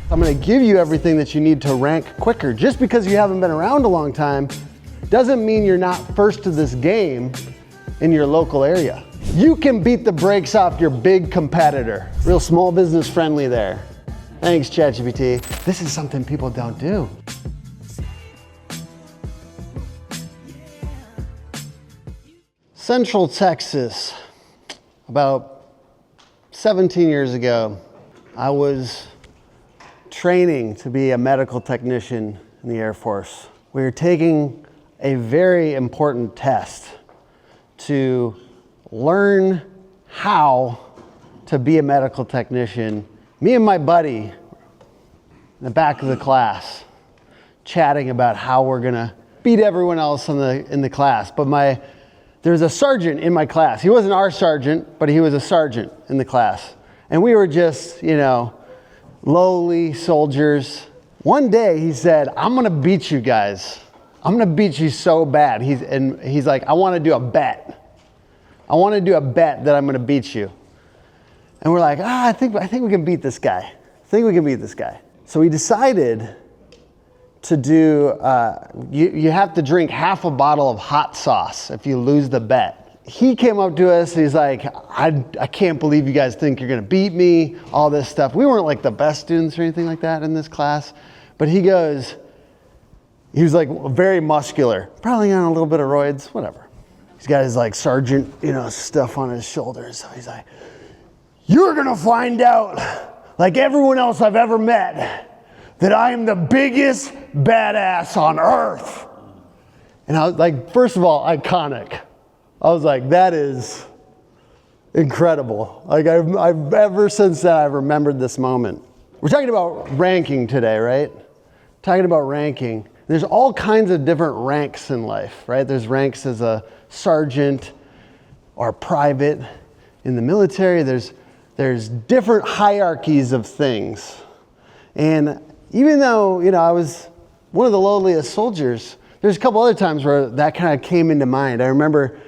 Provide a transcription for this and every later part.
I'm gonna give you everything that you need to rank quicker. Just because you haven't been around a long time doesn't mean you're not first to this game in your local area. You can beat the brakes off your big competitor. Real small business friendly there. Thanks, ChatGPT. This is something people don't do. Central Texas, about 17 years ago, I was training to be a medical technician in the Air Force. We were taking a very important test to learn how to be a medical technician. Me and my buddy in the back of the class chatting about how we're gonna beat everyone else in the class. But there's a sergeant in my class. He wasn't our sergeant, but he was a sergeant in the class. And we were just, lowly soldiers. One day he said, I'm gonna beat you guys. I'm gonna beat you so bad. He's like, I wanna do a bet. I wanna do a bet that I'm gonna beat you. And we're like, I think we can beat this guy. So we decided to do, you have to drink half a bottle of hot sauce if you lose the bet. He came up to us and he's like, I can't believe you guys think you're gonna beat me, all this stuff. We weren't like the best students or anything like that in this class, but he was like very muscular, probably on a little bit of roids, whatever. He's got his like sergeant, stuff on his shoulders. So he's like, you're gonna find out, like everyone else I've ever met, that I am the biggest badass on earth. And I was like, first of all, iconic. I was like, that is incredible. Like I've ever since then, I've remembered this moment. We're talking about ranking today, right? Talking about ranking. There's all kinds of different ranks in life, right? There's ranks as a sergeant or private in the military. There's different hierarchies of things. And even though, I was one of the lowliest soldiers, there's a couple other times where that kind of came into mind. I remember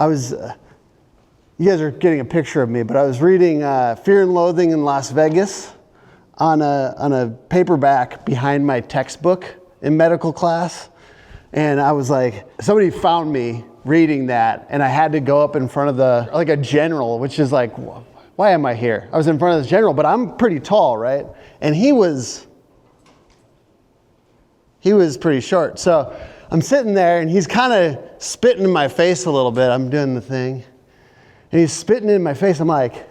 you guys are getting a picture of me, but I was reading Fear and Loathing in Las Vegas on a paperback behind my textbook in medical class. And I was like, somebody found me reading that, and I had to go up in front of a general, which is like, why am I here? I was in front of this general, but I'm pretty tall, right? And he was pretty short. So I'm sitting there and he's kind of spitting in my face a little bit. I'm doing the thing. And he's spitting in my face. I'm like,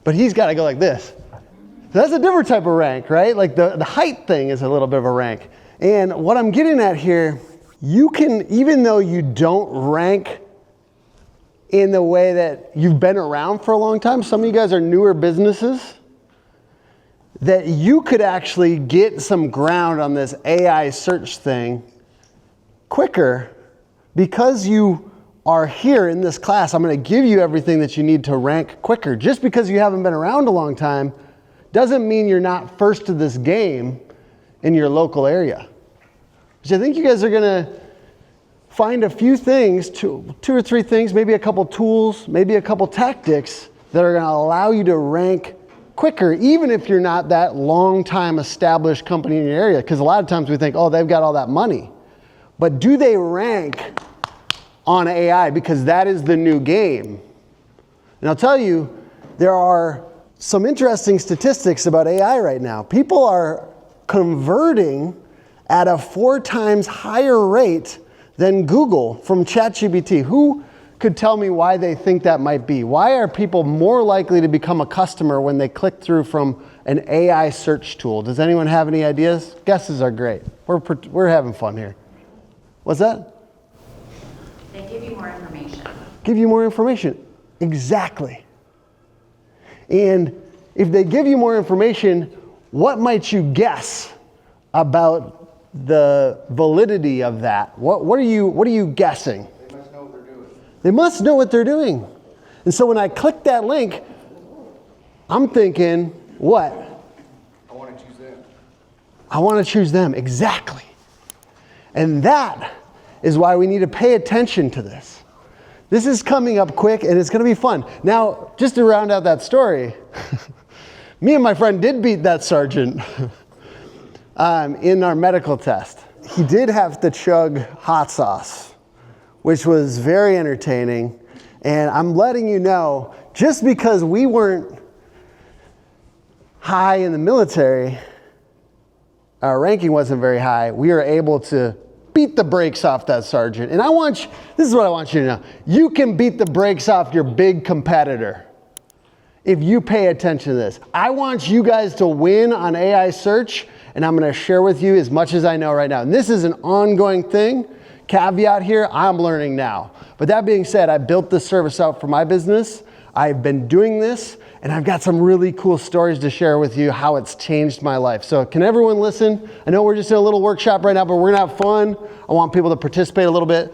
but he's got to go like this. So that's a different type of rank, right? Like the height thing is a little bit of a rank. And what I'm getting at here, you can, even though you don't rank in the way that you've been around for a long time, some of you guys are newer businesses, that you could actually get some ground on this AI search thing quicker because you are here in this class. I'm going to give you everything that you need to rank quicker. Just because you haven't been around a long time doesn't mean you're not first to this game in your local area. Which I think you guys are going to find a few things, two or three things, maybe a couple tools, maybe a couple tactics that are going to allow you to rank quicker, even if you're not that long time established company in your area. Because a lot of times we think, oh, they've got all that money. But do they rank on AI? Because that is the new game. And I'll tell you, there are some interesting statistics about AI right now. People are converting at a 4 times higher rate than Google from ChatGPT. Who could tell me why they think that might be? Why are people more likely to become a customer when they click through from an AI search tool? Does anyone have any ideas? Guesses are great. We're having fun here. What's that? They give you more information. Give you more information. Exactly. And if they give you more information, what might you guess about the validity of that? What are you guessing? They must know what they're doing. They must know what they're doing. And so when I click that link, I'm thinking, what? I want to choose them. I want to choose them, exactly. And that is why we need to pay attention to this. This is coming up quick and it's going to be fun. Now, just to round out that story, me and my friend did beat that sergeant in our medical test. He did have to chug hot sauce, which was very entertaining. And I'm letting you know, just because we weren't high in the military, our ranking wasn't very high, we were able to beat the brakes off that sergeant. And this is what I want you to know. You can beat the brakes off your big competitor if you pay attention to this. I want you guys to win on AI search, and I'm gonna share with you as much as I know right now. And this is an ongoing thing. Caveat here, I'm learning now. But that being said, I built this service out for my business. I've been doing this, and I've got some really cool stories to share with you how it's changed my life. So can everyone listen? I know we're just in a little workshop right now, but we're gonna have fun. I want people to participate a little bit.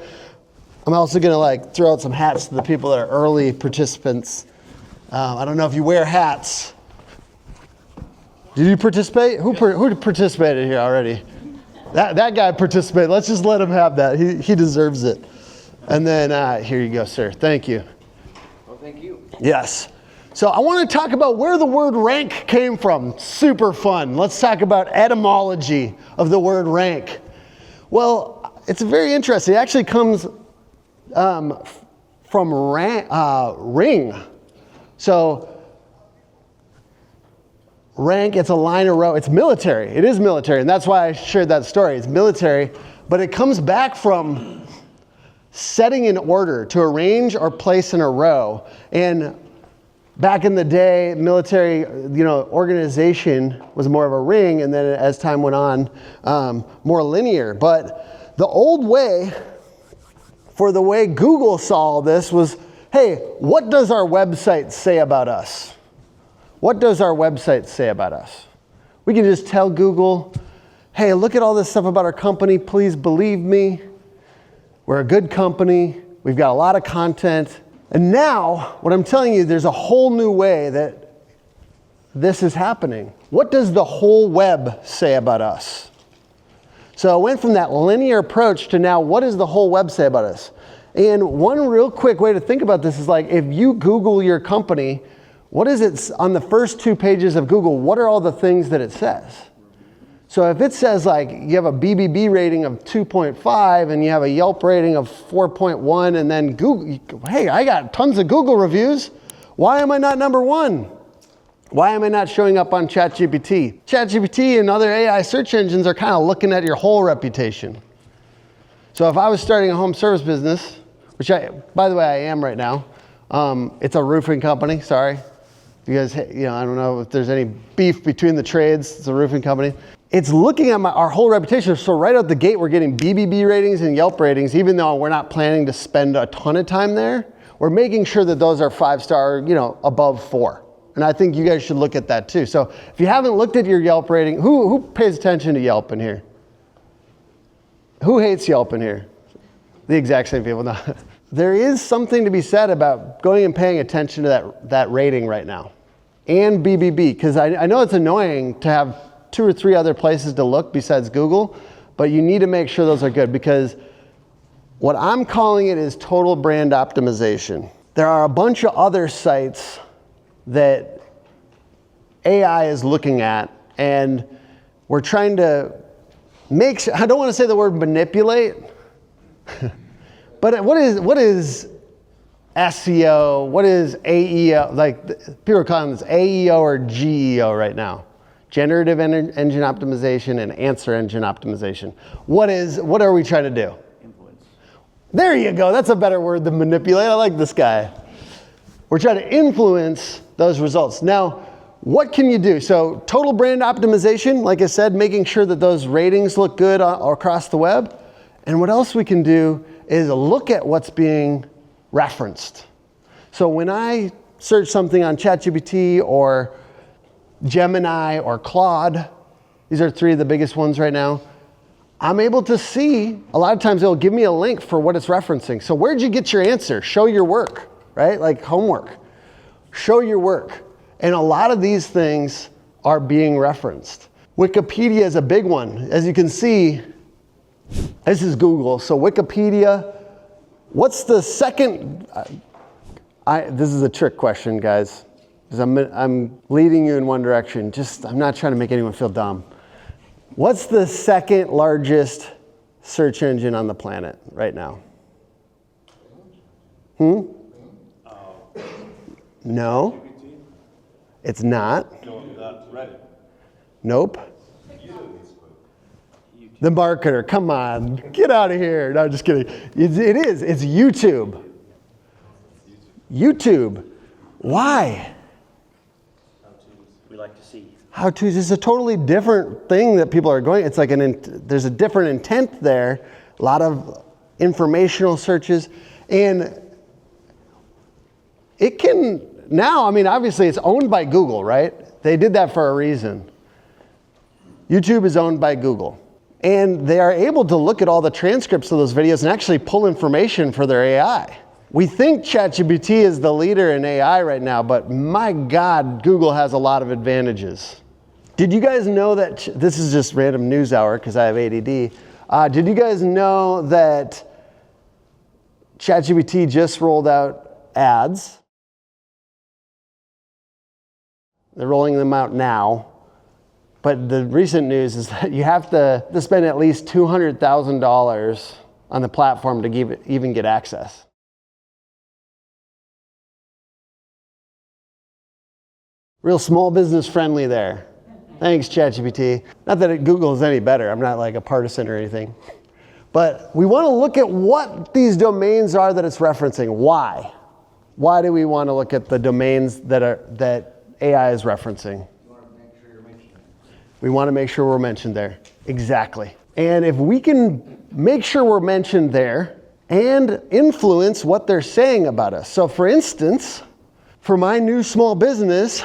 I'm also gonna throw out some hats to the people that are early participants. I don't know if you wear hats. Did you participate? Who participated here already? That guy participated. Let's just let him have that. He deserves it. And then here you go, sir. Thank you. Well, thank you. Yes. So I want to talk about where the word rank came from. Super fun. Let's talk about etymology of the word rank. Well, it's very interesting. It actually comes from ring. So rank, it's a line or row. It's military. It is military, and that's why I shared that story. It's military, but it comes back from setting in order, to arrange or place in a row. And back in the day, military, organization was more of a ring, and then as time went on, more linear. But the old way, for the way Google saw this, was, hey, what does our website say about us? What does our website say about us? We can just tell Google, hey, look at all this stuff about our company. Please believe me. We're a good company. We've got a lot of content. And now, what I'm telling you, there's a whole new way that this is happening. What does the whole web say about us? So I went from that linear approach to now, what does the whole web say about us? And one real quick way to think about this is if you Google your company, what is it on the first 2 pages of Google? What are all the things that it says? So if it says you have a BBB rating of 2.5 and you have a Yelp rating of 4.1, and then Google, hey, I got tons of Google reviews. Why am I not number 1? Why am I not showing up on ChatGPT? ChatGPT and other AI search engines are kind of looking at your whole reputation. So if I was starting a home service business, which by the way, I am right now. It's a roofing company, sorry. You guys, I don't know if there's any beef between the trades. It's a roofing company. It's looking at our whole reputation. So right out the gate, we're getting BBB ratings and Yelp ratings, even though we're not planning to spend a ton of time there. We're making sure that those are 5-star, above 4. And I think you guys should look at that too. So if you haven't looked at your Yelp rating, who pays attention to Yelp in here? Who hates Yelp in here? The exact same people. No. There is something to be said about going and paying attention to that rating right now. And BBB, because I know it's annoying to have 2 or 3 other places to look besides Google, but you need to make sure those are good, because what I'm calling it is total brand optimization. There are a bunch of other sites that AI is looking at, and we're trying to I don't want to say the word manipulate, but what is SEO? What is AEO? People are calling this AEO or GEO right now. Generative engine optimization and answer engine optimization. What are we trying to do? Influence. There you go. That's a better word than manipulate. I like this guy. We're trying to influence those results. Now, what can you do? So total brand optimization, like I said, making sure that those ratings look good across the web. And what else we can do is look at what's being referenced. So when I search something on ChatGPT or Gemini or Claude, these are 3 of the biggest ones right now, I'm able to see, a lot of times it'll give me a link for what it's referencing. So where'd you get your answer? Show your work, right? Like homework. Show your work. And a lot of these things are being referenced. Wikipedia is a big one. As you can see, this is Google. So Wikipedia, what's the second? This is a trick question, guys, because I'm leading you in one direction. I'm not trying to make anyone feel dumb. What's the second largest search engine on the planet right now? No. It's not. No, not Reddit. Nope. The marketer, come on, get out of here. No, just kidding. It is. It's YouTube. YouTube. Why? We like to see. How-tos is a totally different thing that people are going. It's like there's a different intent there. A lot of informational searches, and it can now. I mean, obviously, it's owned by Google, right? They did that for a reason. YouTube is owned by Google. And they are able to look at all the transcripts of those videos and actually pull information for their AI. We think ChatGPT is the leader in AI right now, but my God, Google has a lot of advantages. Did you guys know that, this is just random news hour because I have ADD. Did you guys know that ChatGPT just rolled out ads? They're rolling them out now. But the recent news is that you have to spend at least $200,000 on the platform to even get access. Real small business friendly there. Thanks, ChatGPT. Not that Google is any better. I'm not like a partisan or anything. But we want to look at what these domains are that it's referencing. Why? Why do we want to look at the domains that AI is referencing? We want to make sure we're mentioned there. Exactly. And if we can make sure we're mentioned there and influence what they're saying about us. So for instance, for my new small business,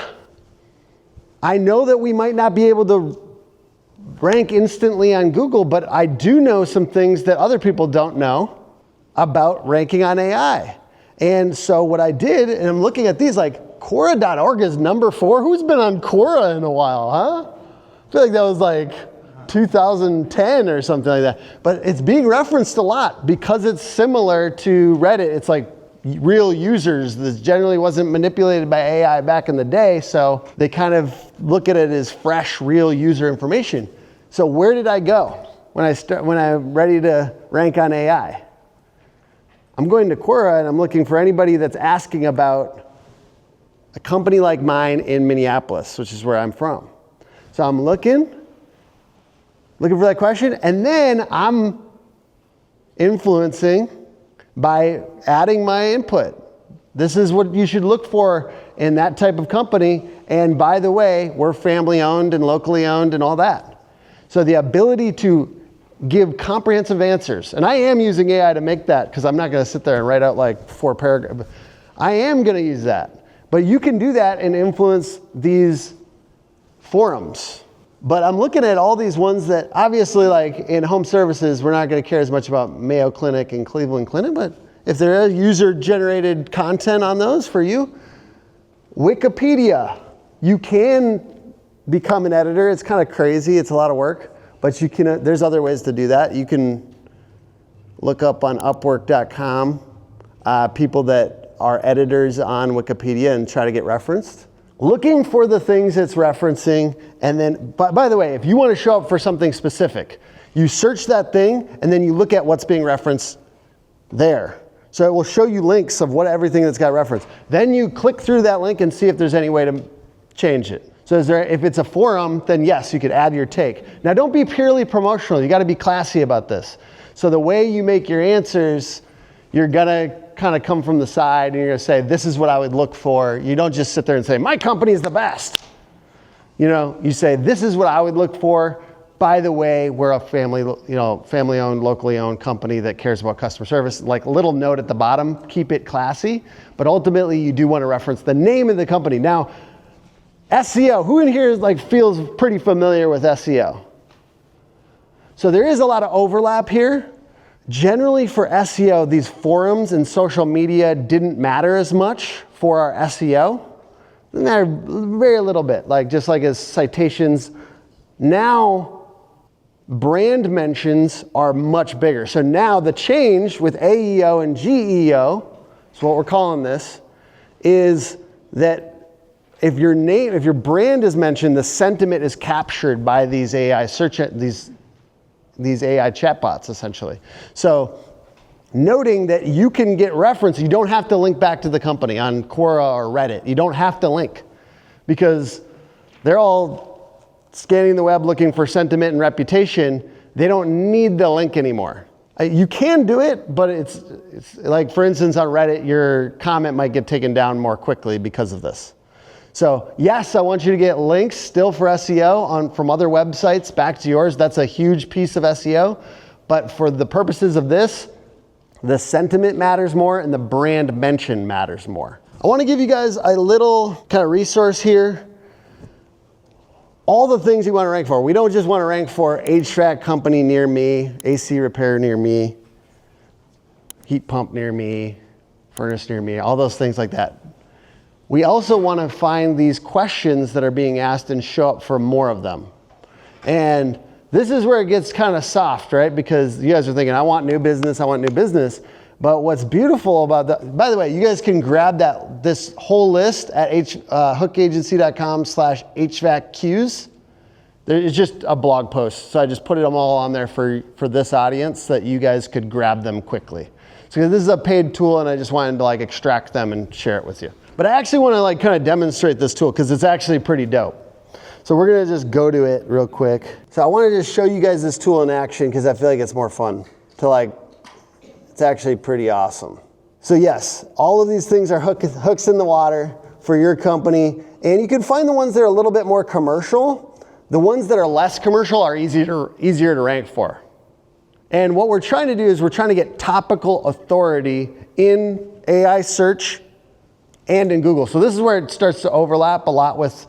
I know that we might not be able to rank instantly on Google, but I do know some things that other people don't know about ranking on AI. And so what I did, and I'm looking at these like Quora.org is number 4. Who's been on Quora in a while, huh? I feel like that was like 2010 or something like that. But it's being referenced a lot because it's similar to Reddit. It's like real users. This generally wasn't manipulated by AI back in the day, so they kind of look at it as fresh, real user information. So where did I go when I'm ready to rank on AI? I'm going to Quora and I'm looking for anybody that's asking about a company like mine in Minneapolis, which is where I'm from. So I'm looking for that question, and then I'm influencing by adding my input. This is what you should look for in that type of company, and by the way, we're family owned and locally owned and all that. So the ability to give comprehensive answers, and I am using AI to make that because I'm not going to sit there and write out like 4 paragraphs. I am going to use that, but you can do that and influence these forums. But I'm looking at all these ones that obviously, like in home services, we're not going to care as much about Mayo Clinic and Cleveland Clinic, but if there is user-generated content on those for you, Wikipedia, you can become an editor. It's kind of crazy. It's a lot of work, but you can. There's other ways to do that. You can look up on Upwork.com people that are editors on Wikipedia and try to get referenced. Looking for the things it's referencing, and then, by the way, if you want to show up for something specific, you search that thing, and then you look at what's being referenced there. So it will show you links of everything that's got referenced. Then you click through that link and see if there's any way to change it. So if it's a forum, then yes, you could add your take. Now don't be purely promotional. You got to be classy about this. So the way you make your answers, you're going to kind of come from the side and you're going to say, this is what I would look for. You don't just sit there and say, my company is the best. You say, this is what I would look for. By the way, we're a family-owned, locally owned company that cares about customer service. Like a little note at the bottom, keep it classy. But ultimately, you do want to reference the name of the company. Now, SEO, who in here feels pretty familiar with SEO? So there is a lot of overlap here. Generally for SEO, these forums and social media didn't matter as much for our SEO. They matter very little bit, just like as citations. Now, brand mentions are much bigger. So now the change with AEO and GEO, is what we're calling this, is that if your name, if your brand is mentioned, the sentiment is captured by these AI these AI chatbots essentially. So noting that you can get reference, you don't have to link back to the company on Quora or Reddit. You don't have to link because they're all scanning the web looking for sentiment and reputation. They don't need the link anymore. You can do it, but it's like, for instance, on Reddit, your comment might get taken down more quickly because of this. So yes, I want you to get links still for SEO from other websites back to yours. That's a huge piece of SEO. But for the purposes of this, the sentiment matters more and the brand mention matters more. I want to give you guys a little kind of resource here. All the things you want to rank for. We don't just want to rank for HVAC company near me, AC repair near me, heat pump near me, furnace near me, all those things like that. We also want to find these questions that are being asked and show up for more of them. And this is where it gets kind of soft, right? Because you guys are thinking, I want new business, I want new business. But what's beautiful about that, by the way, you guys can grab this whole list at hookagency.com/HVACQs. It's just a blog post. So I just put them all on there for this audience so that you guys could grab them quickly. So this is a paid tool and I just wanted to like extract them and share it with you. But I actually want to like kind of demonstrate this tool because it's actually pretty dope. So we're going to just go to it real quick. So I wanted to show you guys this tool in action because I feel like it's more fun to like, it's actually pretty awesome. So yes, all of these things are hooks in the water for your company. And you can find the ones that are a little bit more commercial. The ones that are less commercial are easier to rank for. And what we're trying to do is we're trying to get topical authority in AI search and in Google. So this is where it starts to overlap a lot with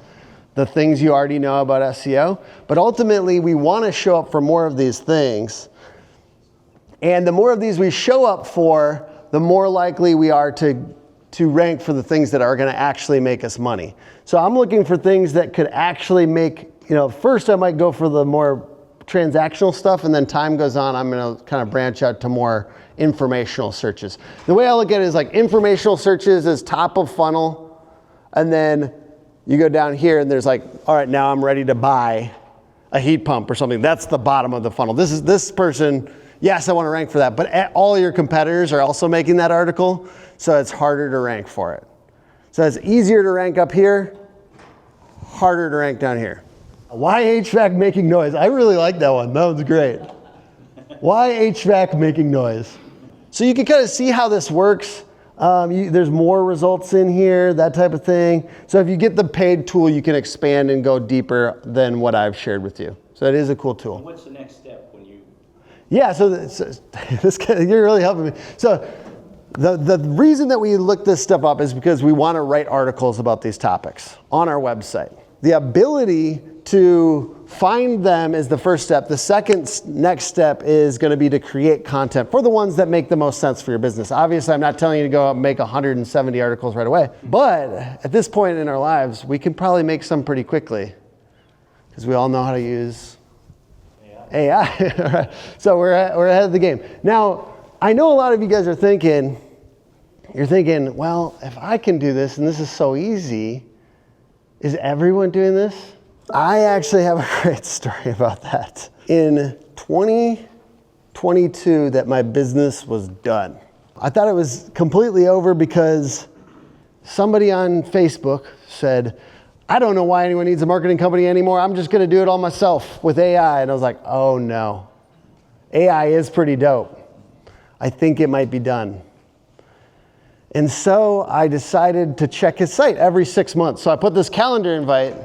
the things you already know about SEO. But ultimately, we want to show up for more of these things. And the more of these we show up for, the more likely we are to rank for the things that are going to actually make us money. So I'm looking for things that could actually make, first I might go for the more transactional stuff, and then time goes on, I'm going to kind of branch out to more informational searches. The way I look at it is like informational searches is top of funnel, and then you go down here and there's like, all right, now I'm ready to buy a heat pump or something. That's the bottom of the funnel. This person, yes, I want to rank for that, but all your competitors are also making that article, so it's harder to rank for it. So it's easier to rank up here, harder to rank down here. Why HVAC making noise? I really like that one. That was great. Why HVAC making noise? So you can kind of see how this works. There's more results in here, that type of thing. So if you get the paid tool, you can expand and go deeper than what I've shared with you. So it is a cool tool. And what's the next step when you? Yeah, so you're really helping me. So the reason that we look this stuff up is because we want to write articles about these topics on our website. The ability to find them is the first step. The next step is going to be to create content for the ones that make the most sense for your business. Obviously, I'm not telling you to go out and make 170 articles right away. But at this point in our lives, we can probably make some pretty quickly because we all know how to use AI. So we're ahead of the game. Now, I know a lot of you guys are thinking, well, if I can do this and this is so easy, is everyone doing this? I actually have a great story about that. In 2022, that my business was done. I thought it was completely over because somebody on Facebook said, I don't know why anyone needs a marketing company anymore. I'm just going to do it all myself with AI. And I was like, oh no. AI is pretty dope. I think it might be done. And so I decided to check his site every 6 months. So I put this calendar invite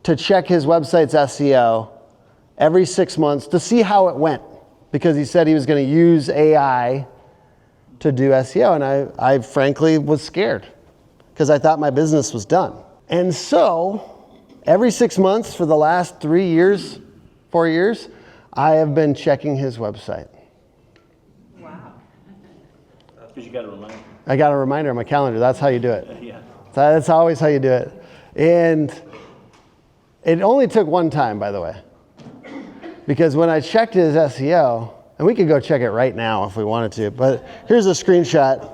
to check his website's SEO every 6 months to see how it went, because he said he was going to use AI to do SEO. And I frankly was scared because I thought my business was done. And so every 6 months for the last 4 years, I have been checking his website. Wow. Because you got a reminder. I got a reminder on my calendar. That's how you do it. Yeah. That's always how you do it. And it only took one time, by the way, because when I checked his SEO, and we could go check it right now if we wanted to, but here's a screenshot.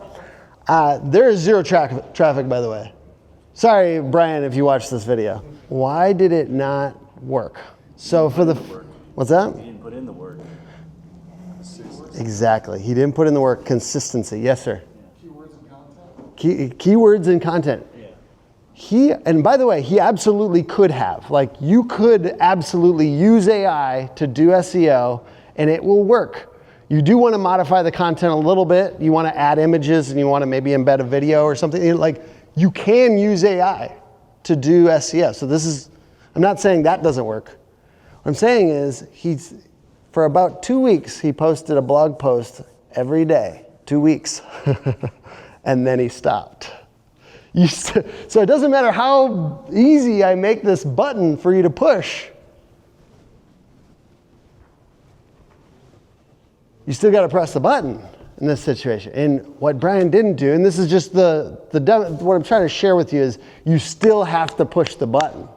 There is zero traffic, by the way. Sorry, Brian, if you watched this video. Why did it not work? So for the, what's that? You didn't put in the work. Exactly. He didn't put in the work. Consistency. Yes, sir. Keywords and content. Keywords and content. Yeah. And by the way, he absolutely could have. Like, you could absolutely use AI to do SEO and it will work. You do want to modify the content a little bit. You want to add images and you want to maybe embed a video or something. Like, you can use AI to do SEO. So this is, I'm not saying that doesn't work. What I'm saying is for about 2 weeks, he posted a blog post every day, 2 weeks. And then he stopped. So it doesn't matter how easy I make this button for you to push. You still got to press the button in this situation. And what Brian didn't do, and this is just what I'm trying to share with you, is you still have to push the button.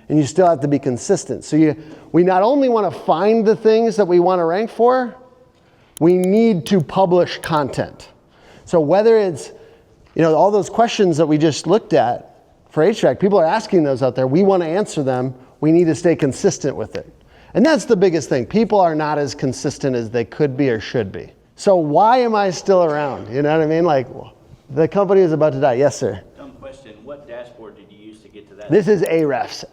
And you still have to be consistent. So we not only want to find the things that we want to rank for, we need to publish content. So whether it's, all those questions that we just looked at for HVAC, people are asking those out there. We want to answer them. We need to stay consistent with it. And that's the biggest thing. People are not as consistent as they could be or should be. So why am I still around? You know what I mean? Like, the company is about to die. Yes, sir. Dumb question. What dashboard did you use to get to that? This is Ahrefs,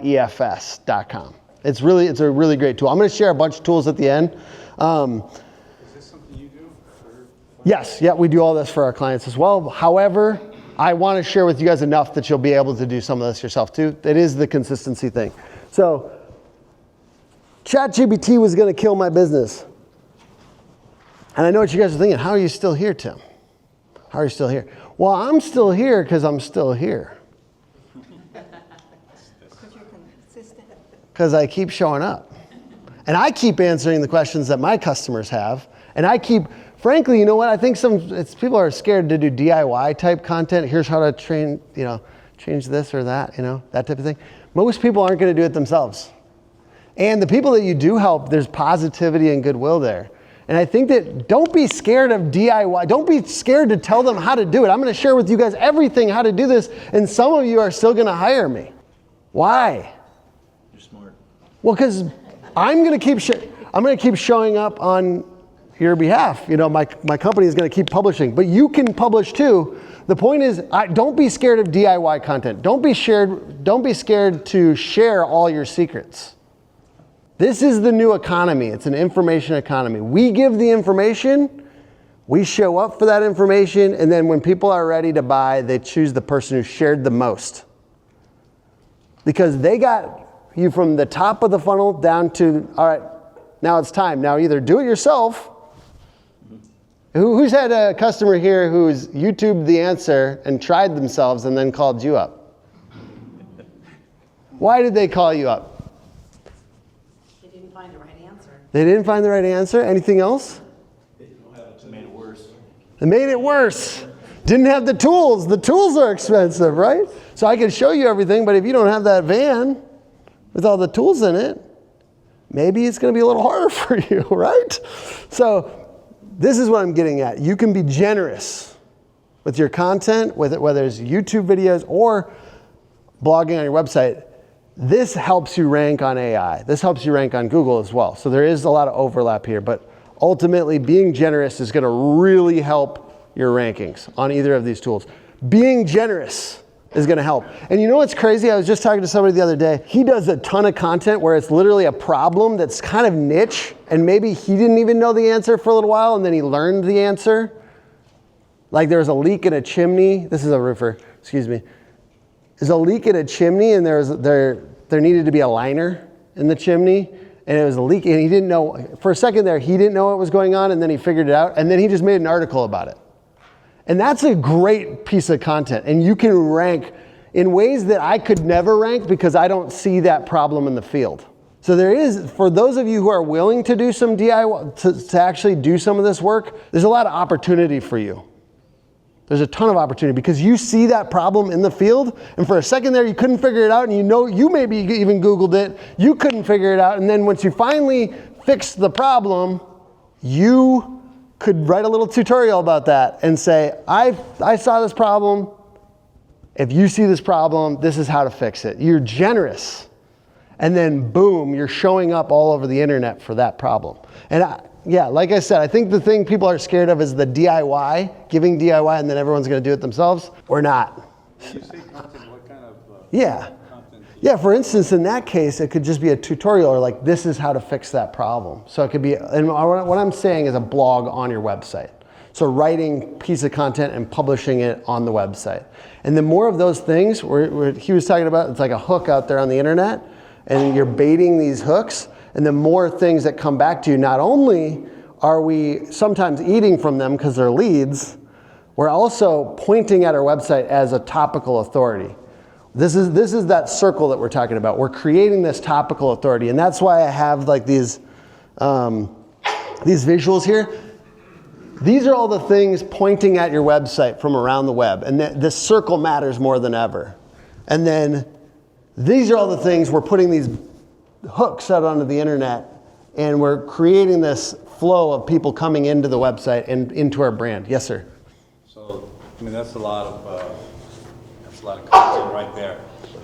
ahrefs.com. It's a really great tool. I'm going to share a bunch of tools at the end. Is this something you do? Yes, yeah, we do all this for our clients as well. However, I want to share with you guys enough that you'll be able to do some of this yourself too. It is the consistency thing. So, ChatGPT was going to kill my business. And I know what you guys are thinking. How are you still here, Tim? How are you still here? Well, I'm still here because I'm still here. Because you're consistent. Because I keep showing up. And I keep answering the questions that my customers have. And I keep, frankly, you know what? I think people are scared to do DIY type content. Here's how to change this or that, that type of thing. Most people aren't going to do it themselves. And the people that you do help, there's positivity and goodwill there. And I think that don't be scared of DIY. Don't be scared to tell them how to do it. I'm going to share with you guys everything how to do this. And some of you are still going to hire me. Why? You're smart. Well, because I'm going to keep showing up on your behalf. My company is going to keep publishing. But you can publish too. The point is, don't be scared of DIY content. Don't be scared to share all your secrets. This is the new economy. It's an information economy. We give the information, we show up for that information, and then when people are ready to buy, they choose the person who shared the most. Because they got you from the top of the funnel down to, all right, now it's time. Now either do it yourself. Who's had a customer here who's YouTubed the answer and tried themselves and then called you up? Why did they call you up? They didn't find the right answer. Anything else? It made it worse. It made it worse. Didn't have the tools. The tools are expensive, right? So I can show you everything, but if you don't have that van with all the tools in it, maybe it's going to be a little harder for you, right? So this is what I'm getting at. You can be generous with your content, whether it's YouTube videos or blogging on your website. This helps you rank on AI. This helps you rank on Google as well. So there is a lot of overlap here, but ultimately being generous is going to really help your rankings on either of these tools. Being generous is going to help. And you know what's crazy? I was just talking to somebody the other day. He does a ton of content where it's literally a problem that's kind of niche, and maybe he didn't even know the answer for a little while, and then he learned the answer. Like there was a leak in a chimney. This is a roofer, excuse me. There's a leak in a chimney, and there needed to be a liner in the chimney, and it was a leak, and he didn't know, for a second there, he didn't know what was going on, and then he figured it out, and then he just made an article about it. And that's a great piece of content, and you can rank in ways that I could never rank because I don't see that problem in the field. So there is, for those of you who are willing to do some DIY, to actually do some of this work, there's a lot of opportunity for you. There's a ton of opportunity because you see that problem in the field, and for a second there you couldn't figure it out, and you maybe even Googled it, you couldn't figure it out, and then once you finally fixed the problem, you could write a little tutorial about that and say, I saw this problem, If you see this problem, this is how to fix it. You're generous. And then boom, you're showing up all over the internet for that problem. And yeah, like I said, I think the thing people are scared of is the DIY, giving DIY and then everyone's gonna do it themselves. We're not. When you say content, what kind of Yeah. content? Yeah, for instance, in that case, it could just be a tutorial or like, this is how to fix that problem. So it could be, and what I'm saying is a blog on your website. So writing a piece of content and publishing it on the website. And the more of those things, where he was talking about, it's like a hook out there on the internet, and you're baiting these hooks, and the more things that come back to you, not only are we sometimes eating from them because they're leads, we're also pointing at our website as a topical authority. This is that circle that we're talking about. We're creating this topical authority, and that's why I have like these visuals here. These are all the things pointing at your website from around the web, and this circle matters more than ever. And then these are all the things we're putting these hooks out onto the internet, and we're creating this flow of people coming into the website and into our brand. Yes, sir. So, I mean, that's a lot of content right there.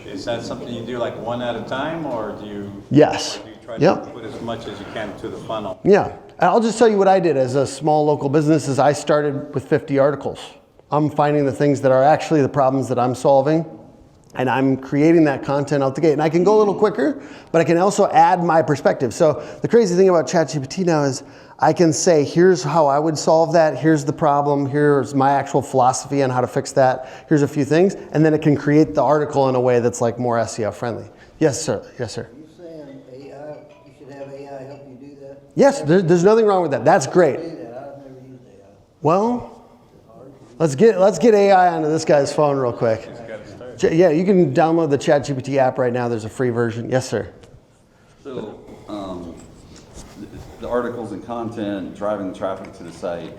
Is that something you do like one at a time, or do you? Yes. Or do you try Yep. to put as much as you can to the funnel? Yeah. I'll just tell you what I did as a small local business is I started with 50 articles. I'm finding the things that are actually the problems that I'm solving, and I'm creating that content out the gate. And I can go a little quicker, but I can also add my perspective. So the crazy thing about ChatGPT now is I can say, here's how I would solve that, here's the problem, here's my actual philosophy on how to fix that, here's a few things, and then it can create the article in a way that's like more SEO friendly. Yes, sir. Yes, sir. You saying AI, you should have AI help you do that? Yes, there's nothing wrong with that. That's great. Do that. I've never used AI. Well, let's get AI onto this guy's phone real quick. Yeah, you can download the ChatGPT app right now. There's a free version. Yes, sir. So, the articles and content, driving the traffic to the site,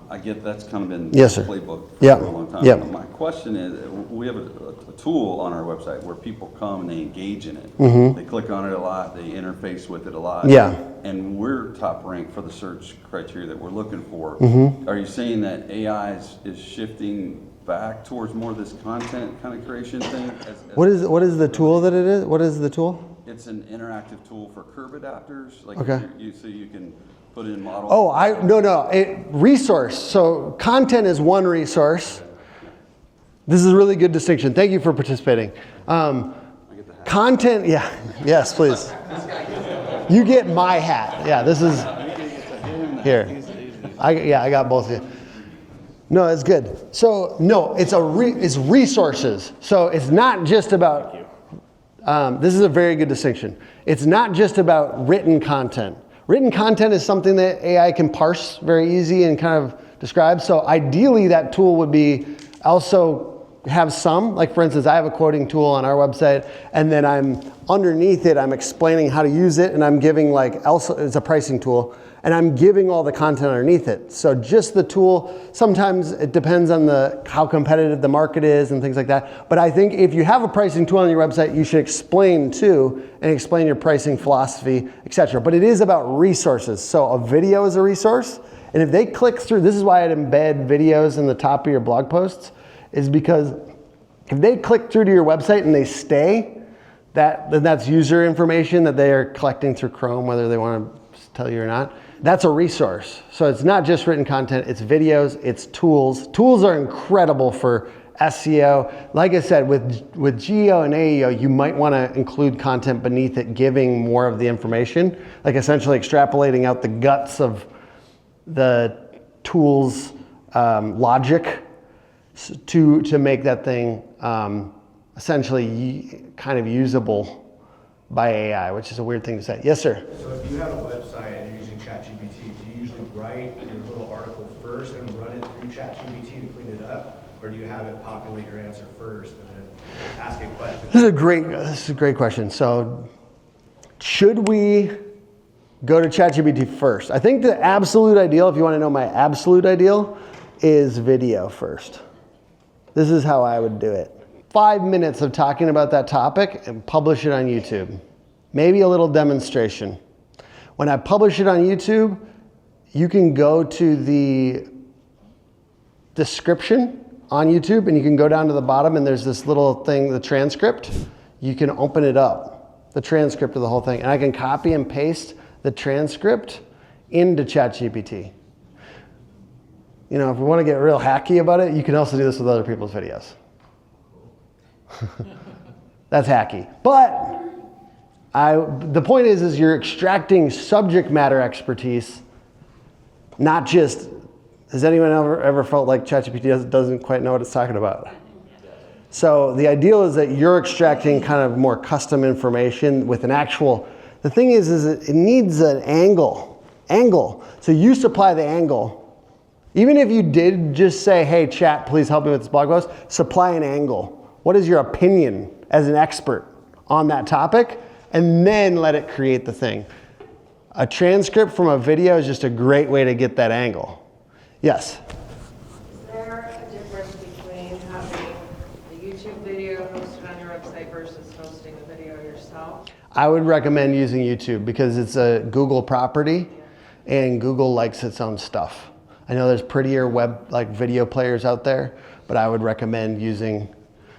I get that's kind of been Yes, sir. the playbook Yeah. for a long time. Yeah. My question is, we have a tool on our website where people come and they engage in it. They click on it a lot, they interface with it a lot. Yeah. And we're top ranked for the search criteria that we're looking for. Mm-hmm. Are you saying that AI is shifting back towards more of this content kind of creation thing? What is the tool that it is? What is the tool? It's an interactive tool for curb adapters. Like Okay. so you can put in models. Oh, no. Resource. So content is one resource. This is a really good distinction. Thank you for participating. Content, yeah. Yes, please. You get my hat. Yeah, this is, here. I got both of you. No, it's good. So, no, it's resources. So it's not just about, this is a very good distinction. It's not just about written content. Written content is something that AI can parse very easy and kind of describe. So ideally that tool would be also have some, like for instance, I have a quoting tool on our website, and then underneath it, I'm explaining how to use it, and I'm giving also, it's a pricing tool, and I'm giving all the content underneath it. So just the tool, sometimes it depends on how competitive the market is and things like that. But I think if you have a pricing tool on your website, you should explain your pricing philosophy, etc. But it is about resources. So a video is a resource, and if they click through, this is why I'd embed videos in the top of your blog posts, is because if they click through to your website and they stay, then that's user information that they are collecting through Chrome, whether they want to tell you or not. That's a resource. So it's not just written content, it's videos, it's tools. Tools are incredible for SEO. Like I said, with GEO and AEO, you might want to include content beneath it, giving more of the information, like essentially extrapolating out the guts of the tool's logic to make that thing essentially kind of usable by AI, which is a weird thing to say. Yes, sir. So if you have a website and you're using ChatGPT, do you usually write your little article first and run it through ChatGPT to clean it up? Or do you have it populate your answer first and then ask it questions? This is a great question. So should we go to ChatGPT first? I think the absolute ideal, if you want to know my absolute ideal, is video first. This is how I would do it. 5 minutes of talking about that topic and publish it on YouTube. Maybe a little demonstration. When I publish it on YouTube, you can go to the description on YouTube and you can go down to the bottom and there's this little thing, the transcript. You can open it up, the transcript of the whole thing. And I can copy and paste the transcript into ChatGPT. You know, if we want to get real hacky about it, you can also do this with other people's videos. That's hacky. But the point is you're extracting subject matter expertise, not just, has anyone ever felt like ChatGPT doesn't quite know what it's talking about? So the ideal is that you're extracting kind of more custom information with an actual, the thing is it needs an angle. So you supply the angle. Even if you did just say, hey, chat, please help me with this blog post, supply an angle. What is your opinion as an expert on that topic? And then let it create the thing. A transcript from a video is just a great way to get that angle. Yes? Is there a difference between having the YouTube video hosted on your website versus hosting the video yourself? I would recommend using YouTube because it's a Google property and Google likes its own stuff. I know there's prettier video players out there, but I would recommend using,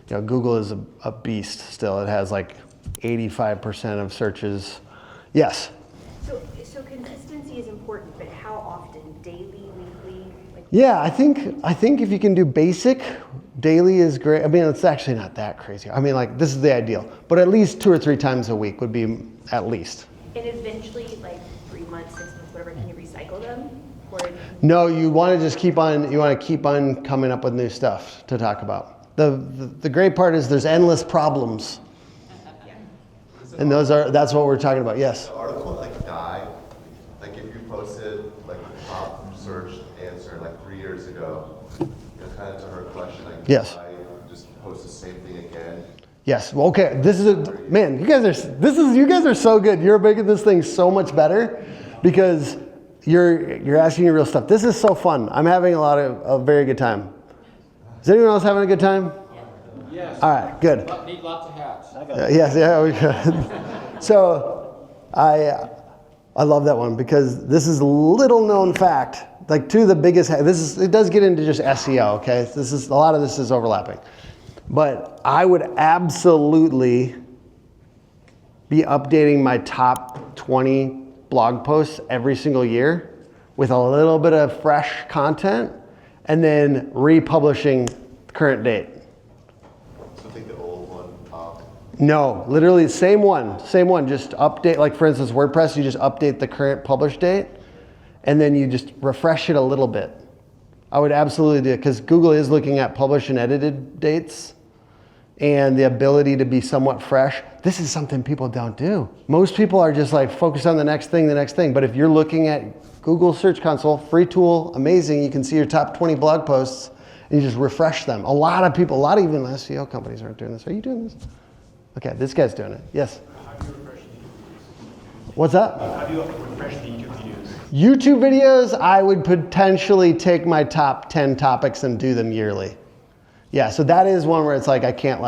Google is a beast still. It has like 85% of searches. Yes? So consistency is important, but how often? Daily, weekly? Yeah, I think if you can do basic, daily is great. I mean, it's actually not that crazy. I mean, this is the ideal, but at least 2 or 3 times a week would be at least. And eventually, 3 months, 6 months, whatever, can you recycle them? Or No, you want to just keep on coming up with new stuff to talk about. The great part is there's endless problems. And that's what we're talking about. Yes. The article die, if you posted the top search answer 3 years ago, kind of to her question, yes. I just post the same thing again. Yes. Well, okay. Man, you guys are so good. You're making this thing so much better because you're asking your real stuff. This is so fun. I'm having a very good time. Is anyone else having a good time? Yes. All right, good. Need lots of hats. Yes, yeah, we could. So I love that one because this is a little known fact. Two of the biggest, it does get into just SEO, okay? A lot of this is overlapping. But I would absolutely be updating my top 20 blog posts every single year with a little bit of fresh content and then republishing current date. So take the old one off? No, literally same one, just update, for instance, WordPress, you just update the current publish date and then you just refresh it a little bit. I would absolutely do it because Google is looking at published and edited dates and the ability to be somewhat fresh. This is something people don't do. Most people are just focused on the next thing. But if you're looking at Google Search Console, free tool, amazing. You can see your top 20 blog posts and you just refresh them. A lot of even SEO companies aren't doing this. Are you doing this? Okay, this guy's doing it. Yes? How do you refresh the YouTube videos? What's that? How do you refresh the YouTube videos? YouTube videos, I would potentially take my top 10 topics and do them yearly. Yeah, so that is one where it's I can't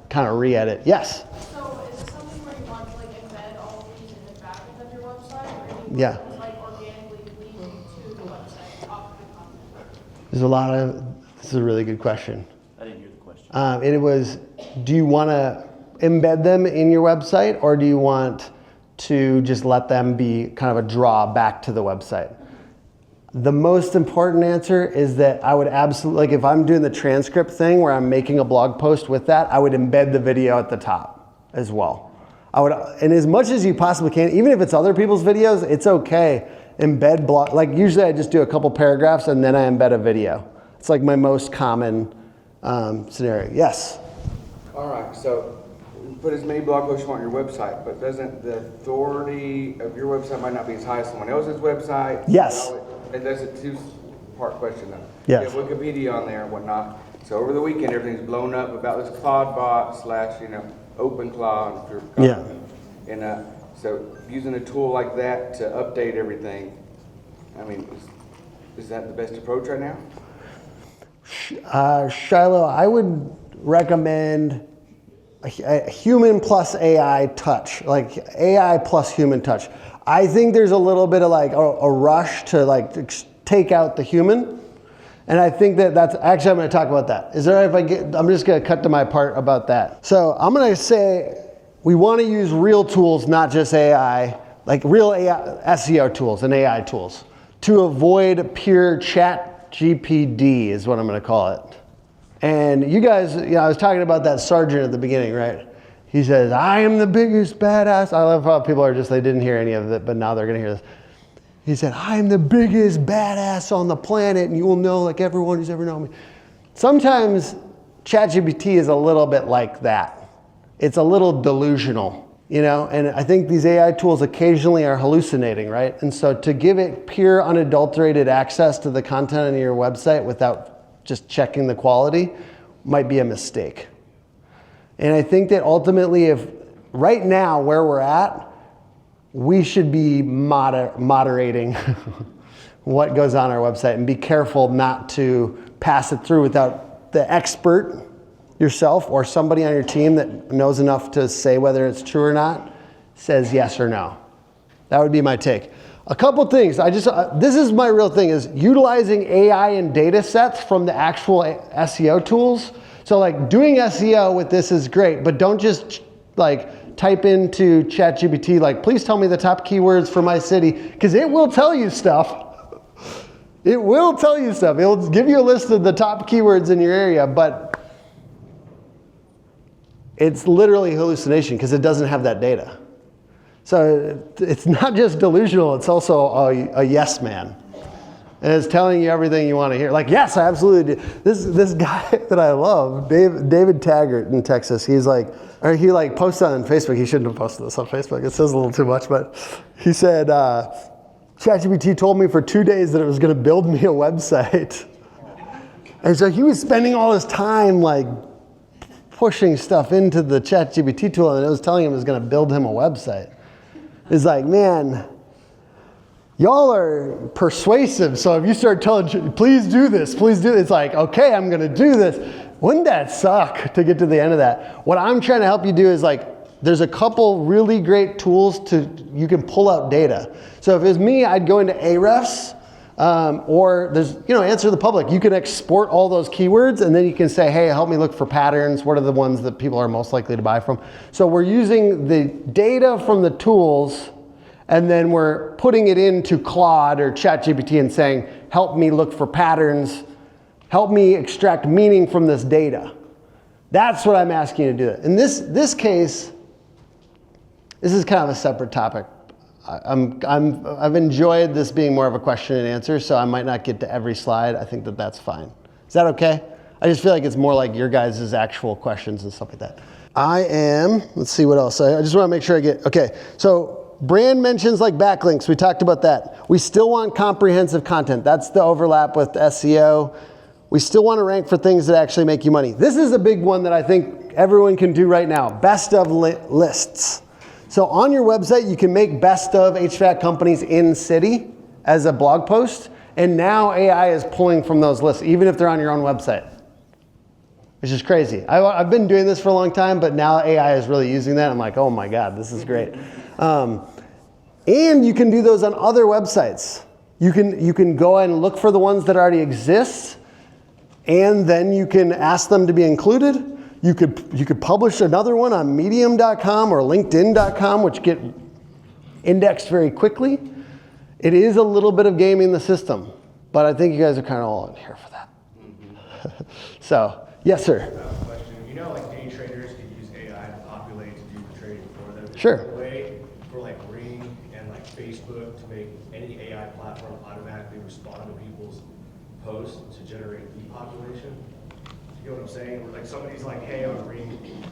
kind of re-edit. Yes? So is this something where you want to embed all of these in the back end of your website? Or Yeah. organically lead you to the website off the content? This is a really good question. I didn't hear the question. And it was, do you want to embed them in your website or do you want to just let them be kind of a draw back to the website? The most important answer is that I would absolutely, if I'm doing the transcript thing where I'm making a blog post with that, I would embed the video at the top as well. And as much as you possibly can, even if it's other people's videos, it's okay. Embed blog, usually I just do a couple paragraphs and then I embed a video. It's my most common scenario. Yes? All right, so put as many blog posts you want on your website, but doesn't the authority of your website might not be as high as someone else's website? Yes. That's a 2-part question though. Yes. You have Wikipedia on there and whatnot. So over the weekend, everything's blown up about this Claude bot / OpenClaw. If you're Yeah. And so using a tool like that to update everything, I mean, is that the best approach right now? Shiloh, I would recommend a human plus AI touch, AI plus human touch. I think there's a little bit of a rush to take out the human And I think that's actually, I'm going to talk about that. Is there, I'm just going to cut to my part about that. So I'm going to say we want to use real tools, not just AI, like real AI, SEO tools and AI tools, to avoid pure ChatGPT is what I'm going to call it. And you guys, I was talking about that sergeant at the beginning, right? He says, I am the biggest badass. I love how people are just, they didn't hear any of it, but now they're going to hear this. He said, I'm the biggest badass on the planet, and you will know like everyone who's ever known me. Sometimes ChatGPT is a little bit like that. It's a little delusional, and I think these AI tools occasionally are hallucinating, right? And so to give it pure, unadulterated access to the content on your website without just checking the quality might be a mistake. And I think that ultimately, if right now where we're at, we should be moderating what goes on our website and be careful not to pass it through without the expert yourself or somebody on your team that knows enough to say whether it's true or not says yes or no. That would be my take. A couple things. This is my real thing, is utilizing AI and data sets from the actual SEO tools. So like doing SEO with this is great, but don't just like type into ChatGPT, like, please tell me the top keywords for my city, because it will tell you stuff. It will tell you stuff. It'll give you a list of the top keywords in your area, but it's literally hallucination because it doesn't have that data. So it's not just delusional, it's also a yes man. And it's telling you everything you want to hear. Like, yes, I absolutely do. This guy that I love, David Taggart in Texas, he posted on Facebook. He shouldn't have posted this on Facebook. It says a little too much, but he said, ChatGPT told me for 2 days that it was going to build me a website. And so he was spending all his time like pushing stuff into the ChatGPT tool, and it was telling him it was going to build him a website. It's like, man, y'all are persuasive. So if you start telling, please do this, it's like, okay, I'm going to do this. Wouldn't that suck to get to the end of that? What I'm trying to help you do is like, there's a couple really great tools you can pull out data. So if it was me, I'd go into Ahrefs, or there's, Answer the Public. You can export all those keywords and then you can say, hey, help me look for patterns. What are the ones that people are most likely to buy from? So we're using the data from the tools and then we're putting it into Claude or ChatGPT and saying, help me look for patterns, help me extract meaning from this data. That's what I'm asking you to do. In this case, this is kind of a separate topic. I've enjoyed this being more of a question and answer, so I might not get to every slide. I think that's fine. Is that okay? I just feel like it's more like your guys' actual questions and stuff like that. Let's see what else. I just want to make sure okay. So brand mentions like backlinks, we talked about that. We still want comprehensive content. That's the overlap with SEO. We still want to rank for things that actually make you money. This is a big one that I think everyone can do right now. Best of lists. So on your website, you can make best of HVAC companies in city as a blog post. And now AI is pulling from those lists, even if they're on your own website, which is crazy. I've been doing this for a long time, but now AI is really using that. I'm like, oh my God, this is great. And you can do those on other websites. You can go and look for the ones that already exist, and then you can ask them to be included. You could publish another one on medium.com or linkedin.com, which get indexed very quickly. It is a little bit of gaming the system, but I think you guys are kind of all in here for that. Mm-hmm. So, yes, sir. Question. Like day traders can use AI to populate to do the trading for them. Sure. Is there a way for like Ring and like Facebook to make any AI platform automatically respond to people's posts to generate lead population? You know what I'm saying? Like somebody's like, hey, I'm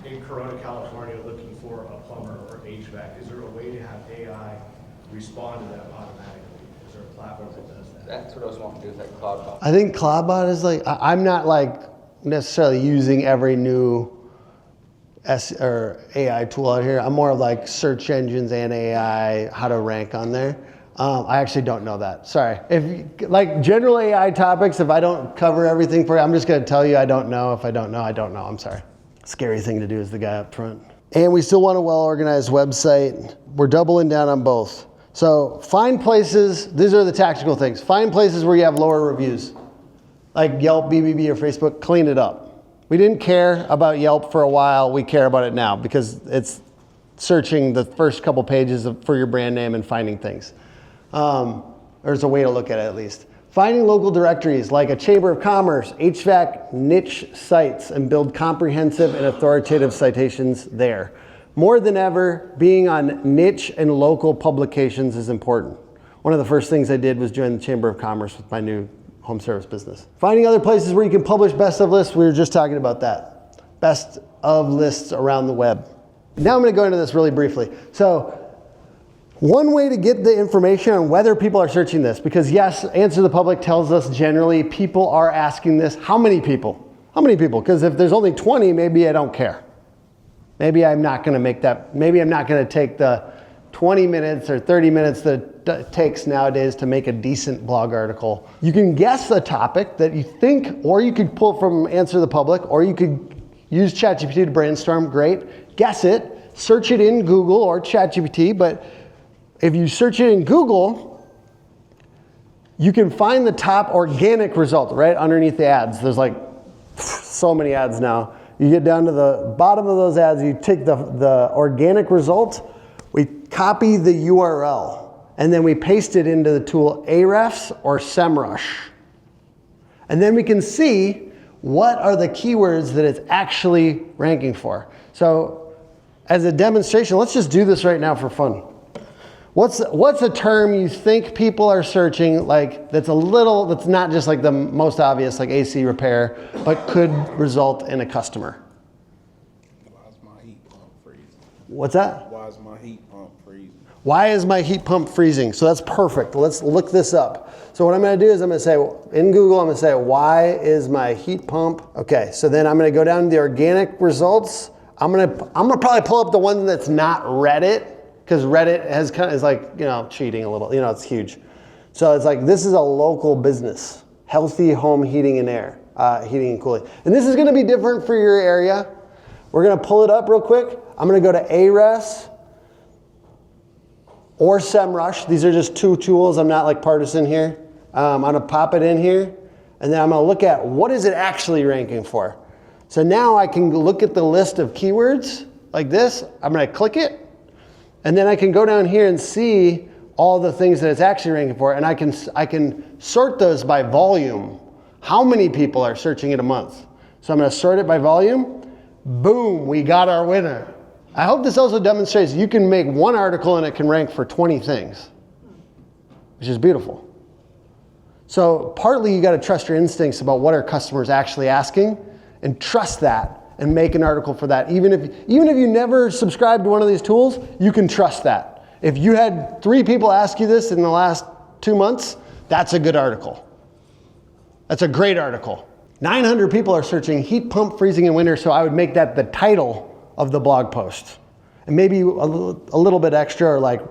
in Corona, California, looking for a plumber or HVAC. Is there a way to have AI respond to that automatically? Is there a platform that does that? That's what I was wanting to do, is that CloudBot. I think CloudBot is like, I'm not like necessarily using every new AI tool out here. I'm more of like search engines and AI, how to rank on there. I actually don't know that. Sorry. If like general AI topics, if I don't cover everything for you, I'm just going to tell you I don't know. If I don't know, I don't know. I'm sorry. Scary thing to do is the guy up front. And we still want a well-organized website. We're doubling down on both. So find places, these are the tactical things. Find places where you have lower reviews. like Yelp, BBB, or Facebook, clean it up. We didn't care about Yelp for a while. We care about it now because it's searching the first couple pages for your brand name and finding things. There's a way to look at it at least. Finding local directories like a Chamber of Commerce, HVAC niche sites, and build comprehensive and authoritative citations there. More than ever, being on niche and local publications is important. One of the first things I did was join the Chamber of Commerce with my new home service business. Finding other places where you can publish best of lists, we were just talking about that. Best of lists around the web. Now I'm going to go into this really briefly. So, one way to get the information on whether people are searching this, because yes, Answer the Public tells us generally people are asking this. How many people? How many people? Because if there's only 20, maybe I don't care. Maybe I'm not going to make that, maybe I'm not going to take the 20 minutes or 30 minutes that it takes nowadays to make a decent blog article. You can guess the topic that you think, or you could pull from Answer the Public, or you could use ChatGPT to brainstorm. Great. Guess it. Search it in Google or ChatGPT, but if you search it in Google, you can find the top organic result right underneath the ads. There's like so many ads now. You get down to the bottom of those ads, you take the organic result, we copy the URL, and then we paste it into the tool Ahrefs or SEMrush. And then we can see what are the keywords that it's actually ranking for. So as a demonstration, let's just do this right now for fun. What's a term you think people are searching like that's not just like the most obvious like AC repair, but could result in a customer? Why is my heat pump freezing? What's that? Why is my heat pump freezing? Why is my heat pump freezing? So that's perfect. Let's look this up. So what I'm going to do is I'm going to say in Google, I'm going to say, why is my heat pump? Okay, so then I'm going to go down to the organic results. I'm going to probably pull up the one that's not Reddit, because Reddit is like, cheating a little. It's huge. So it's like, this is a local business. Healthy home heating and air, heating and cooling. And this is going to be different for your area. We're going to pull it up real quick. I'm going to go to Ahrefs or SEMrush. These are just two tools. I'm not like partisan here. I'm going to pop it in here. And then I'm going to look at what is it actually ranking for. So now I can look at the list of keywords like this. I'm going to click it. And then I can go down here and see all the things that it's actually ranking for, and I can sort those by volume. How many people are searching it a month? So I'm going to sort it by volume. Boom, we got our winner. I hope this also demonstrates you can make one article and it can rank for 20 things, which is beautiful. So partly you got to trust your instincts about what are customers actually asking, and trust that. And make an article for that. Even if you never subscribe to one of these tools, you can trust that. If you had 3 people ask you this in the last 2 months, that's a good article. That's a great article. 900 people are searching heat pump freezing in winter, so I would make that the title of the blog post. And maybe a little bit extra, or like,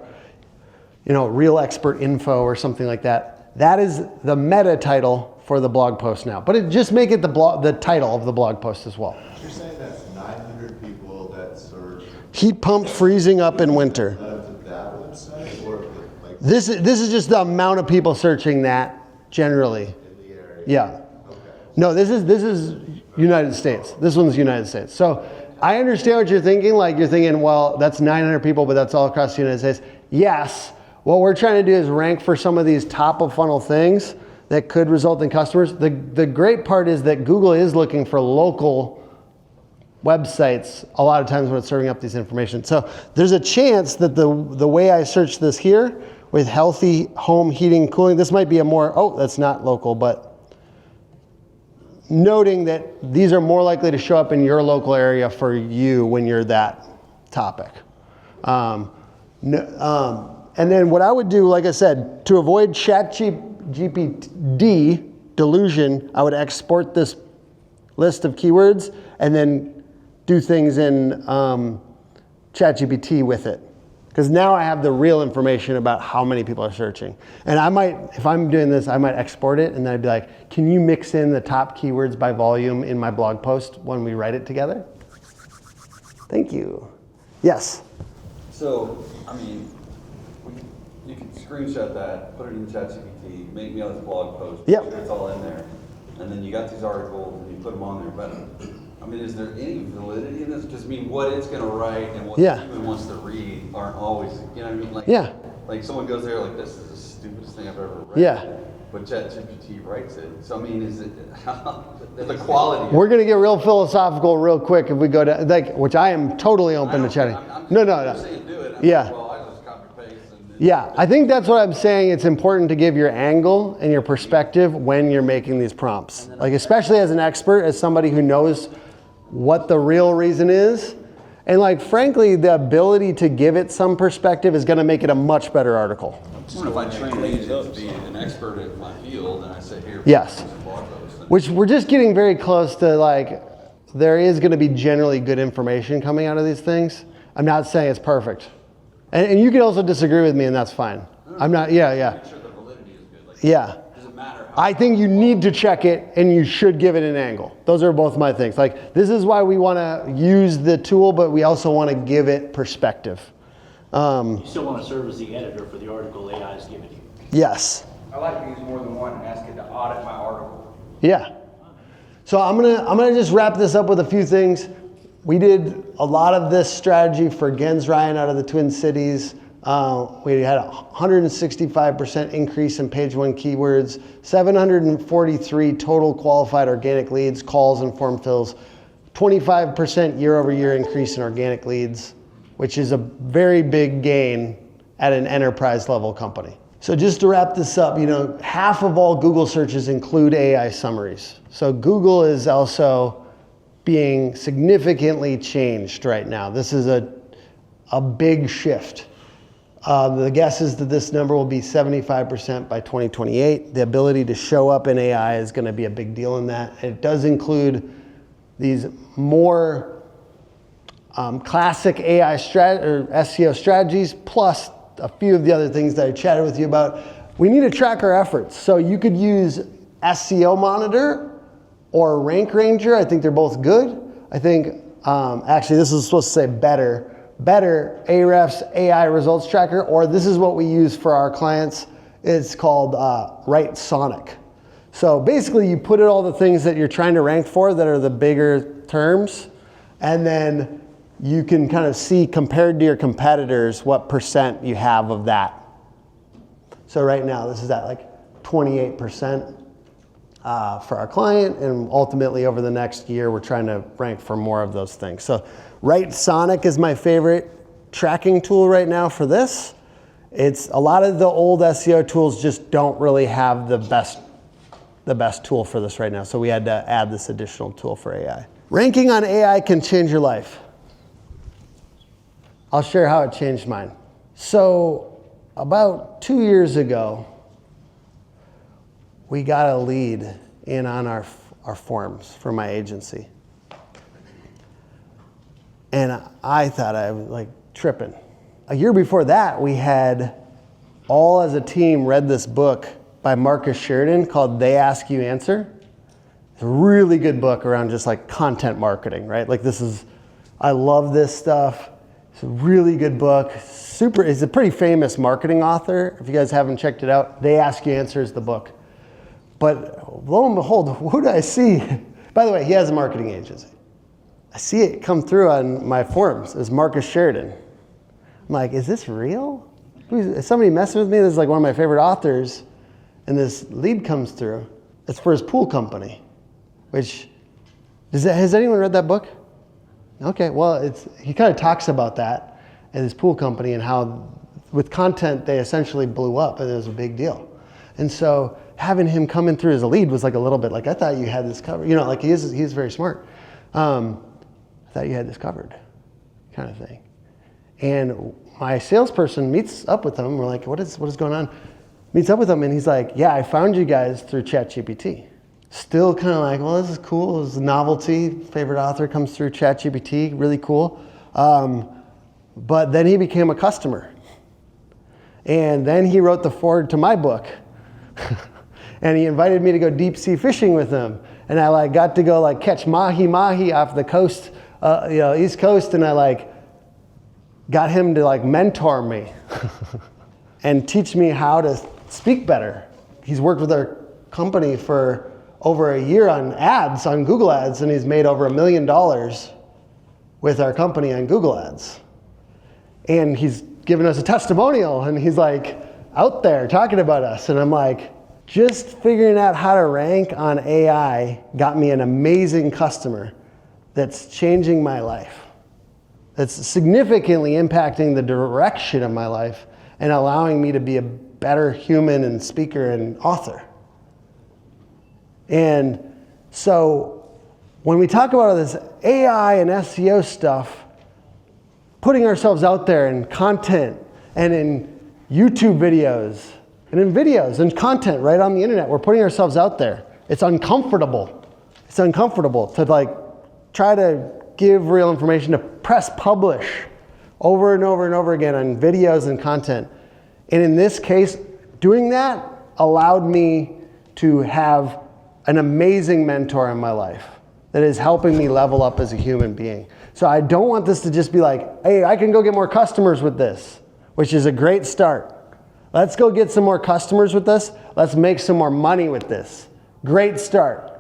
real expert info or something like that. That is the meta title for the blog post now. But just make it the title of the blog post as well. You're saying that's 900 people that search heat pump freezing up in winter. to that website, or like This is just the amount of people searching that generally. in the area? Yeah. Okay. No, this is United States. This one's United States. So I understand what you're thinking. Like you're thinking, well, that's 900 people, but that's all across the United States. Yes. What we're trying to do is rank for some of these top of funnel things that could result in customers. The great part is that Google is looking for local websites a lot of times when it's serving up this information. So there's a chance that the way I search this here with healthy home heating cooling, this might be that's not local, but noting that these are more likely to show up in your local area for you when you're that topic. And then what I would do, like I said, to avoid ChatGPT delusion, I would export this list of keywords and then do things in ChatGPT with it. Because now I have the real information about how many people are searching. And I might, if I'm doing this, I might export it and then I'd be like, can you mix in the top keywords by volume in my blog post when we write it together? Thank you. Yes? So, you can screenshot that, put it in ChatGPT, make me on this blog post. Yep. It's all in there. and then you got these articles and you put them on there, but I mean, is there any validity in this? Because I mean, what it's gonna write and what the human wants to read aren't always, you know what I mean? Like, like someone goes there like, this is the stupidest thing I've ever read. But ChatGPT writes it. So I mean, is it the quality? We're gonna get real philosophical real quick if we go to like, which I am totally open to chatting. No. Saying do it. Yeah. Well, I just copy paste. Yeah, I think that's what I'm saying. It's important to give your angle and your perspective when you're making these prompts. Like, especially as an expert, as somebody who knows what the real reason is. And like, frankly, the ability to give it some perspective is gonna make it a much better article. If I train an agent to be an expert at my field, and I say, here, yes. Which we're just getting very close to, like, there is gonna be generally good information coming out of these things. I'm not saying it's perfect. And you can also disagree with me, and that's fine. I'm not, I think you need to check it, and you should give it an angle. Those are both my things. Like, this is why we want to use the tool, but we also want to give it perspective. You still want to serve as the editor for the article AI is giving you. Yes. I like to use more than one and ask it to audit my article. Yeah. So I'm gonna just wrap this up with a few things. We did a lot of this strategy for Gensryan out of the Twin Cities. We had a 165% increase in page one keywords, 743 total qualified organic leads, calls, and form fills, 25% year-over-year increase in organic leads, which is a very big gain at an enterprise level company. So just to wrap this up, you know, half of all Google searches include AI summaries. So Google is also being significantly changed right now. This is a big shift. The guess is that this number will be 75% by 2028. The ability to show up in AI is going to be a big deal in that. It does include these more classic AI or SEO strategies, plus a few of the other things that I chatted with you about. We need to track our efforts. So you could use SEO Monitor or Rank Ranger. I think they're both good. I think, actually this is supposed to say better Ahrefs AI Results Tracker, or this is what we use for our clients. It's called Write Sonic. So basically you put in all the things that you're trying to rank for that are the bigger terms, and then you can kind of see compared to your competitors what percent you have of that. So right now this is at like 28% for our client, and ultimately over the next year we're trying to rank for more of those things. So Write Sonic is my favorite tracking tool right now for this. It's a lot of the old SEO tools just don't really have the best tool for this right now. So we had to add this additional tool for AI. Ranking on AI can change your life. I'll share how it changed mine. So about 2 years ago, we got a lead in on our forums for my agency. And I thought I was like tripping. A year before that, we had all as a team read this book by Marcus Sheridan called They Ask You Answer. It's a really good book around just like content marketing, right? Like I love this stuff. It's a really good book. He's a pretty famous marketing author. If you guys haven't checked it out, They Ask You Answer is the book. But lo and behold, who do I see? By the way, he has a marketing agency. I see it come through on my forums as Marcus Sheridan. I'm like, is this real? Is somebody messing with me? This is like one of my favorite authors. And this lead comes through. It's for his pool company, which, has anyone read that book? Okay, well, he kind of talks about that and his pool company and how with content they essentially blew up and it was a big deal. And so having him come in through as a lead was like a little bit like, I thought you had this covered. You know, like he's very smart. I thought you had this covered, kind of thing. And my salesperson meets up with him. We're like, what is going on? Meets up with him and he's like, yeah, I found you guys through ChatGPT. Still kind of like, well, this is cool. This is a novelty. Favorite author comes through ChatGPT, really cool. But then he became a customer. And then he wrote the foreword to my book. And he invited me to go deep sea fishing with him. And I got to go catch mahi off the coast, East Coast. And I got him to mentor me and teach me how to speak better. He's worked with our company for over a year on ads, on Google Ads, and he's made over $1 million with our company on Google Ads. And he's given us a testimonial, and he's like out there talking about us. And I'm like, just figuring out how to rank on AI got me an amazing customer that's changing my life. That's significantly impacting the direction of my life and allowing me to be a better human and speaker and author. And so when we talk about all this AI and SEO stuff, putting ourselves out there in content and in YouTube videos and in videos and content right on the internet, we're putting ourselves out there. It's uncomfortable. It's uncomfortable to like try to give real information, to press publish over and over and over again on videos and content. And in this case, doing that allowed me to have an amazing mentor in my life that is helping me level up as a human being. So I don't want this to just be like, hey, I can go get more customers with this, which is a great start. Let's go get some more customers with this. Let's make some more money with this. Great start.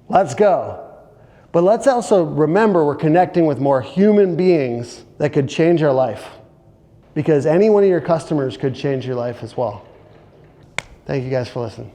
Let's go. But let's also remember we're connecting with more human beings that could change our life. Because any one of your customers could change your life as well. Thank you guys for listening.